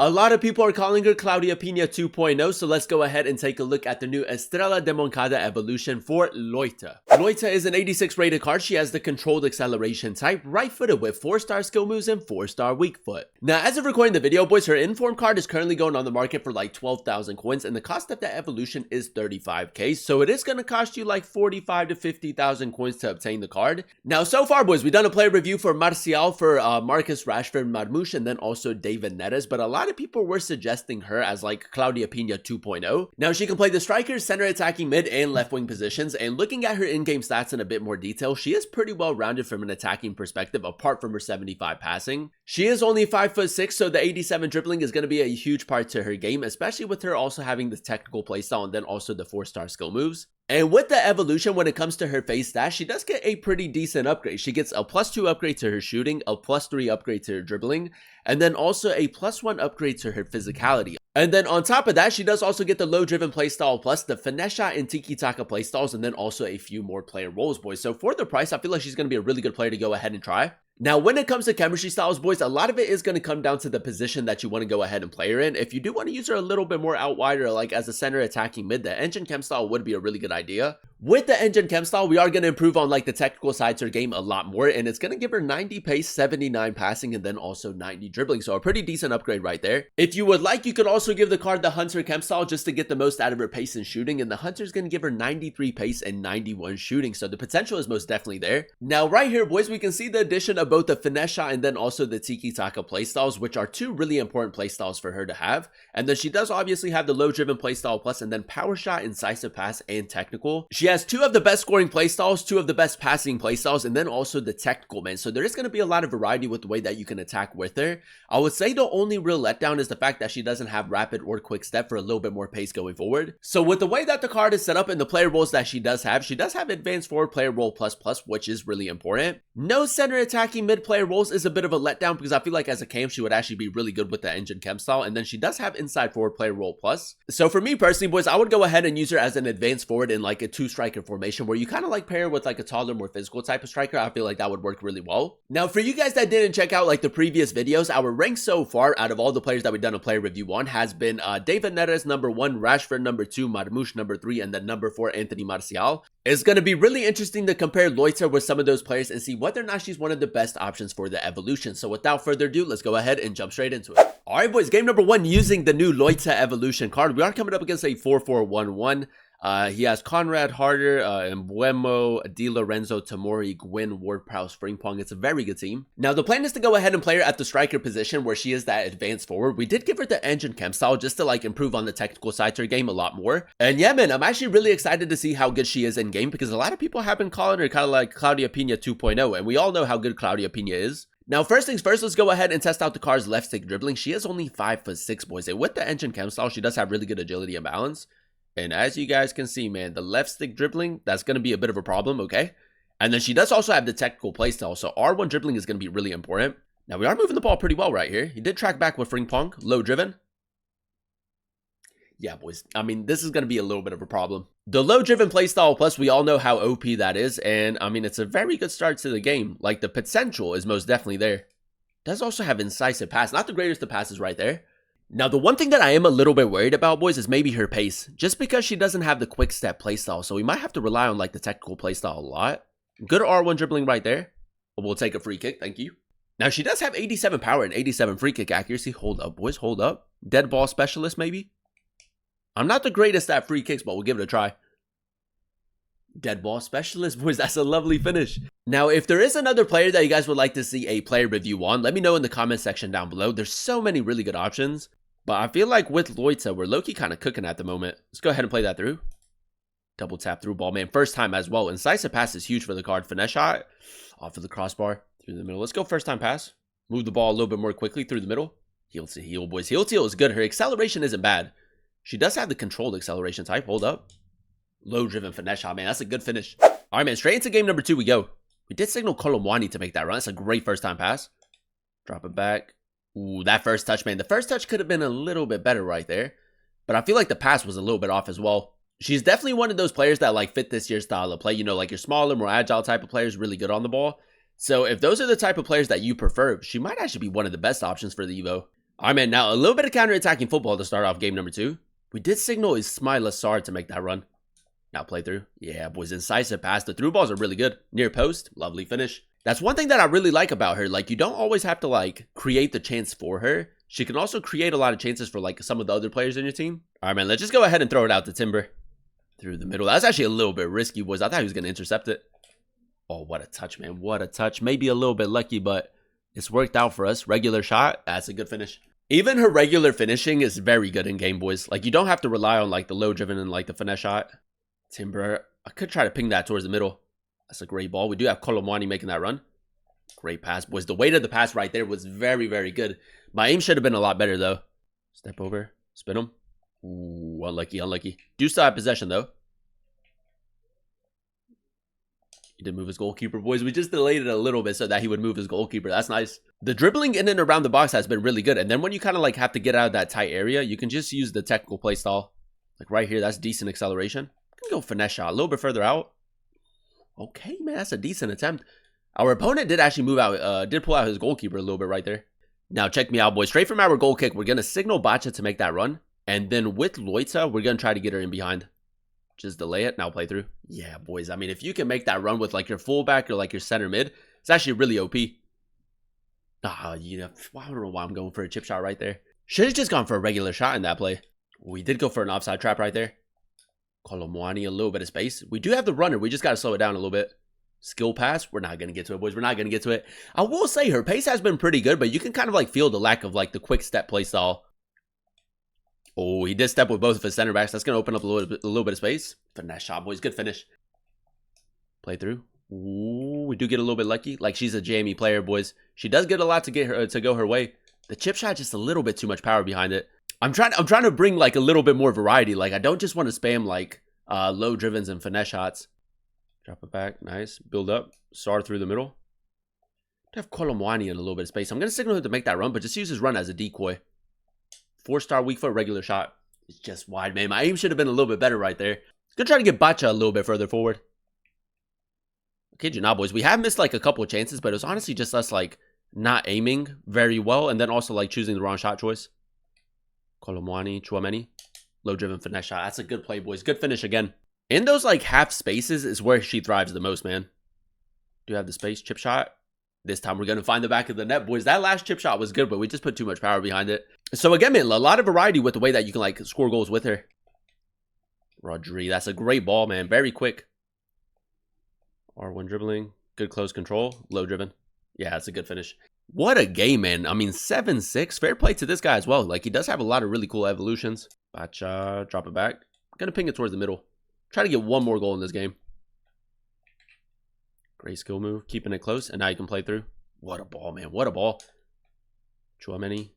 A lot of people are calling her Claudia Pina 2.0, so let's go ahead and take a look at the new Estrella De Montcada Evolution for Leuchter. Leuchter is an 86 rated card. She has the controlled acceleration type, right-footed with 4-star skill moves and 4-star weak foot. Now, as of recording the video, boys, her inform card is currently going on the market for like 12,000 coins, and the cost of the evolution is 35k, so it is going to cost you like 45 to 50,000 coins to obtain the card. Now, so far, boys, we've done a player review for Marcial, for Marcus Rashford, Marmoush, and then also David Neres, but a lot of people were suggesting her as like Claudia Pina 2.0. Now, she can play the striker, center attacking, mid, and left wing positions, and looking at her in-game stats in a bit more detail, she is pretty well rounded from an attacking perspective, apart from her 75 passing. She is only 5'6", so the 87 dribbling is going to be a huge part to her game, especially with her also having the technical playstyle and then also the 4-star skill moves. And with the evolution, when it comes to her face stats, she does get a pretty decent upgrade. She gets a +2 upgrade to her shooting, a +3 upgrade to her dribbling, and then also a +1 upgrade to her physicality. And then on top of that, she does also get the low-driven playstyle plus the finesse shot and tiki-taka playstyles, and then also a few more player roles, boys. So for the price, I feel like she's going to be a really good player to go ahead and try. Now, when it comes to chemistry styles, boys, a lot of it is going to come down to the position that you want to go ahead and play her in. If you do want to use her a little bit more out wide or like as a center attacking mid, the engine chem style would be a really good idea. With the engine chem style, we are going to improve on like the technical side to her game a lot more, and it's going to give her 90 pace, 79 passing, and then also 90 dribbling. So a pretty decent upgrade right there. If you would like, you could also give the card the Hunter chem style just to get the most out of her pace and shooting, and the Hunter is going to give her 93 pace and 91 shooting. So the potential is most definitely there. Now, right here, boys, we can see the addition of both the finesse shot and then also the tiki-taka playstyles, which are two really important playstyles for her to have. And then she does obviously have the low-driven playstyle plus, and then power shot, incisive pass, and technical. She has two of the best scoring playstyles, two of the best passing playstyles, and then also the technical, man. So there is going to be a lot of variety with the way that you can attack with her. I would say the only real letdown is the fact that she doesn't have rapid or quick step for a little bit more pace going forward. So with the way that the card is set up and the player roles that she does have advanced forward player role plus, which is really important. No center attacking mid player roles is a bit of a letdown because I feel like as a cam she would actually be really good with the engine chem style, and then she does have inside forward player role plus. So for me personally, boys, I would go ahead and use her as an advanced forward in like a 2-striker formation where you kind of like pair her with like a taller, more physical type of striker. I feel like that would work really well. Now, for you guys that didn't check out like the previous videos, our rank so far out of all the players that we've done a player review on has been David Neres number 1, Rashford number 2, Marmoush number 3, and then number 4, Anthony Marcial. It's going to be really interesting to compare Leuchter with some of those players and see whether or not she's one of the best options for the evolution. So without further ado, let's go ahead and jump straight into it. Alright, boys, game number 1 using the new Leuchter Evolution card. We are coming up against a 4-4-1-1. He has Conrad, Harder, Embuemo, Di Lorenzo, Tamori, Gwyn, Ward-Prowse, Frimpong. It's a very good team. Now, the plan is to go ahead and play her at the striker position where she is that advanced forward. We did give her the engine chem style just to like improve on the technical side to her game a lot more. And yeah, man, I'm actually really excited to see how good she is in game because a lot of people have been calling her kind of like Claudia Pina 2.0, and we all know how good Claudia Pina is. Now, first things first, let's go ahead and test out the card's left stick dribbling. She is only 5'6", boys, and with the engine chem style, she does have really good agility and balance. And as you guys can see, man, the left stick dribbling, that's going to be a bit of a problem, okay? And then she does also have the technical playstyle, so R1 dribbling is going to be really important. Now, we are moving the ball pretty well right here. He did track back with Frimpong, low driven. Yeah, boys, I mean, this is going to be a little bit of a problem. The low driven playstyle plus, we all know how OP that is, and I mean, it's a very good start to the game. Like, the potential is most definitely there. Does also have incisive pass, not the greatest of passes right there. Now, the one thing that I am a little bit worried about, boys, is maybe her pace. Just because she doesn't have the quick step playstyle, so we might have to rely on, like, the technical playstyle a lot. Good R1 dribbling right there. We'll take a free kick, thank you. Now, she does have 87 power and 87 free kick accuracy. Hold up, boys, hold up. Dead ball specialist, maybe? I'm not the greatest at free kicks, but we'll give it a try. Dead ball specialist, boys, that's a lovely finish. Now, if there is another player that you guys would like to see a player review on, let me know in the comment section down below. There's so many really good options. But I feel like with Leuchter, we're low-key kind of cooking at the moment. Let's go ahead and play that through. Double tap through ball, man. First time as well. Incisive pass is huge for the card. Finesse shot. Off of the crossbar. Through the middle. Let's go first time pass. Move the ball a little bit more quickly through the middle. Heel to heel, boys. Heel to heel is good. Her acceleration isn't bad. She does have the controlled acceleration type. Hold up. Low-driven finesse shot, man. That's a good finish. All right, man. Straight into game number 2 we go. We did signal Colomwani to make that run. That's a great first time pass. Drop it back. Ooh, that first touch, man. The first touch could have been a little bit better right there. But I feel like the pass was a little bit off as well. She's definitely one of those players that like fit this year's style of play. You know, like your smaller, more agile type of players, really good on the ball. So if those are the type of players that you prefer, she might actually be one of the best options for the Evo. Alright, man, now a little bit of counter-attacking football to start off game number 2. We did signal Ismail Assar to make that run. Now play through. Yeah, boys, incisive pass. The through balls are really good. Near post, lovely finish. That's one thing that I really like about her. Like, you don't always have to, like, create the chance for her. She can also create a lot of chances for, like, some of the other players in your team. Alright, man, let's just go ahead and throw it out to Timber. Through the middle. That's actually a little bit risky, boys. I thought he was going to intercept it. Oh, what a touch, man. What a touch. Maybe a little bit lucky, but it's worked out for us. Regular shot. That's a good finish. Even her regular finishing is very good in game, boys. Like, you don't have to rely on, like, the low driven and, like, the finesse shot. Timber, I could try to ping that towards the middle. That's a great ball. We do have Kolomwani making that run. Great pass, boys. The weight of the pass right there was very, very good. My aim should have been a lot better, though. Step over. Spin him. Ooh, unlucky, unlucky. Do still have possession, though. He did move his goalkeeper, boys. We just delayed it a little bit so that he would move his goalkeeper. That's nice. The dribbling in and around the box has been really good. And then when you kind of like have to get out of that tight area, you can just use the technical play style. Like right here, that's decent acceleration. Can go finesse shot a little bit further out. Okay, man, that's a decent attempt. Our opponent did actually move out, did pull out his goalkeeper a little bit right there. Now check me out, boys. Straight from our goal kick, we're going to signal Bacha to make that run. And then with Leuchter, we're going to try to get her in behind. Just delay it. Now play through. Yeah, boys. I mean, if you can make that run with like your fullback or like your center mid, it's actually really OP. You know, I don't know why I'm going for a chip shot right there. Should have just gone for a regular shot in that play. We did go for an offside trap right there. Kolomwani, a little bit of space. We do have the runner. We just got to slow it down a little bit. Skill pass. We're not going to get to it, boys. We're not going to get to it. I will say her pace has been pretty good, but you can kind of like feel the lack of like the quick step play style. Oh, he did step with both of his center backs. That's going to open up a little bit of space. Finesse shot, boys. Good finish. Play through. Ooh, we do get a little bit lucky. Like, she's a jammy player, boys. She does get a lot to get her to go her way. The chip shot, just a little bit too much power behind it. I'm trying to bring like a little bit more variety. Like, I don't just want to spam like low drivens and finesse shots. Drop it back. Nice. Build up. Sar through the middle. Have Kolomwani in a little bit of space. I'm going to signal him to make that run, but just use his run as a decoy. 4-star weak foot regular shot. It's just wide, man. My aim should have been a little bit better right there. Gonna try to get Bacha a little bit further forward. Kid you not, boys. We have missed like a couple of chances, but it was honestly just us like not aiming very well, and then also like choosing the wrong shot choice. Kolomwani, Chouameni. Low driven finesse shot. That's a good play, boys. Good finish again. In those like half spaces is where she thrives the most, man. Do you have the space? Chip shot. This time we're going to find the back of the net, boys. That last chip shot was good, but we just put too much power behind it. So again, man, a lot of variety with the way that you can like score goals with her. Rodri, that's a great ball, man. Very quick. R1 dribbling. Good close control. Low driven. Yeah, that's a good finish. What a game, man. I mean, 7-6. Fair play to this guy as well. Like, he does have a lot of really cool evolutions. Bacha, drop it back. Gonna ping it towards the middle. Try to get one more goal in this game. Great skill move, keeping it close, and now you can play through. What a ball, man. What a ball. Chouameni,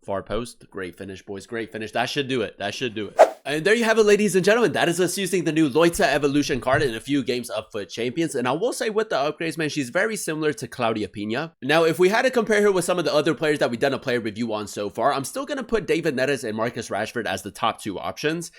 far post. Great finish, boys. Great finish. That should do it. That should do it. And there you have it, ladies and gentlemen. That is us using the new Leuchter Evolution card in a few games of FUT Champions. And I will say with the upgrades, man, she's very similar to Claudia Pina. Now, if we had to compare her with some of the other players that we've done a player review on so far, I'm still going to put David Neres and Marcus Rashford as the top 2 options.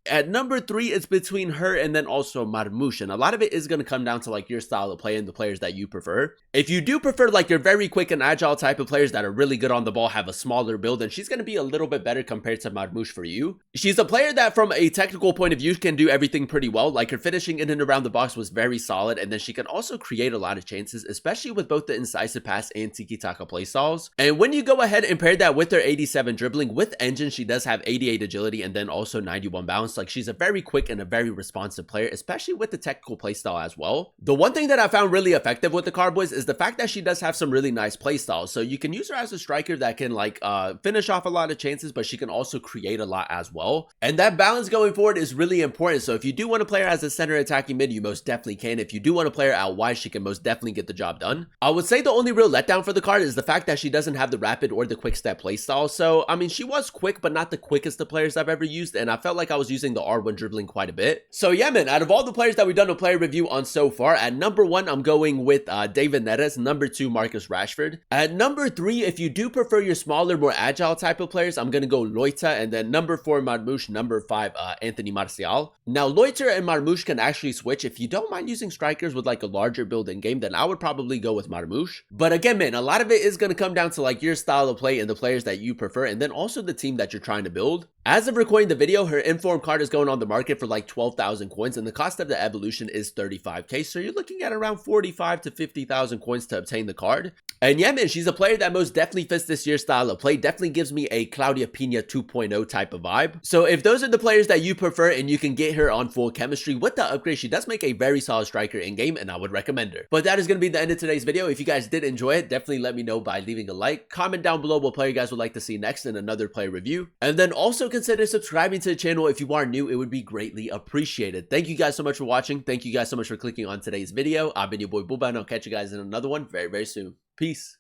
At number 3, it's between her and then also Marmoush, and a lot of it is going to come down to like your style of play and the players that you prefer. If you do prefer like your very quick and agile type of players that are really good on the ball, have a smaller build, and she's going to be a little bit better compared to Marmoush for you. She's a player that from a technical point of view can do everything pretty well. Like, her finishing in and around the box was very solid, and then she can also create a lot of chances, especially with both the incisive pass and tiki-taka playstyles. And when you go ahead and pair that with her 87 dribbling, with engine, she does have 88 agility and then also 91 bounce. Like, she's a very quick and a very responsive player, especially with the technical playstyle as well. The one thing that I found really effective with the card, boys, is the fact that she does have some really nice playstyles. So you can use her as a striker that can like finish off a lot of chances, but she can also create a lot as well. And that balance going forward is really important. So if you do want to play her as a center attacking mid, you most definitely can. If you do want to play her out wide, she can most definitely get the job done. I would say the only real letdown for the card is the fact that she doesn't have the rapid or the quick step playstyle. So I mean, she was quick, but not the quickest of players I've ever used, and I felt like I was using using the R1 dribbling quite a bit. So yeah, man, out of all the players that we've done a player review on so far, at number 1, I'm going with David Neres. Number 2, Marcus Rashford. At number 3, if you do prefer your smaller, more agile type of players, I'm going to go Leuchter. And then number 4, Marmoush. Number 5, Anthony Martial. Now, Leuchter and Marmoush can actually switch. If you don't mind using strikers with like a larger build in game, then I would probably go with Marmoush. But again, man, a lot of it is going to come down to like your style of play and the players that you prefer, and then also the team that you're trying to build. As of recording the video, her informed card is going on the market for like 12,000 coins, and the cost of the evolution is 35k. So you're looking at around 45 to 50,000 coins to obtain the card. And yeah, man, she's a player that most definitely fits this year's style of play. Definitely gives me a Claudia Pina 2.0 type of vibe. So if those are the players that you prefer and you can get her on full chemistry with the upgrade, she does make a very solid striker in game, and I would recommend her. But that is going to be the end of today's video. If you guys did enjoy it, definitely let me know by leaving a like. Comment down below what player you guys would like to see next in another player review. And then also consider subscribing to the channel if you are new. It would be greatly appreciated. Thank you guys so much for watching. Thank you guys so much for clicking on today's video. I've been your boy Booba, and I'll catch you guys in another one very, very soon. Peace.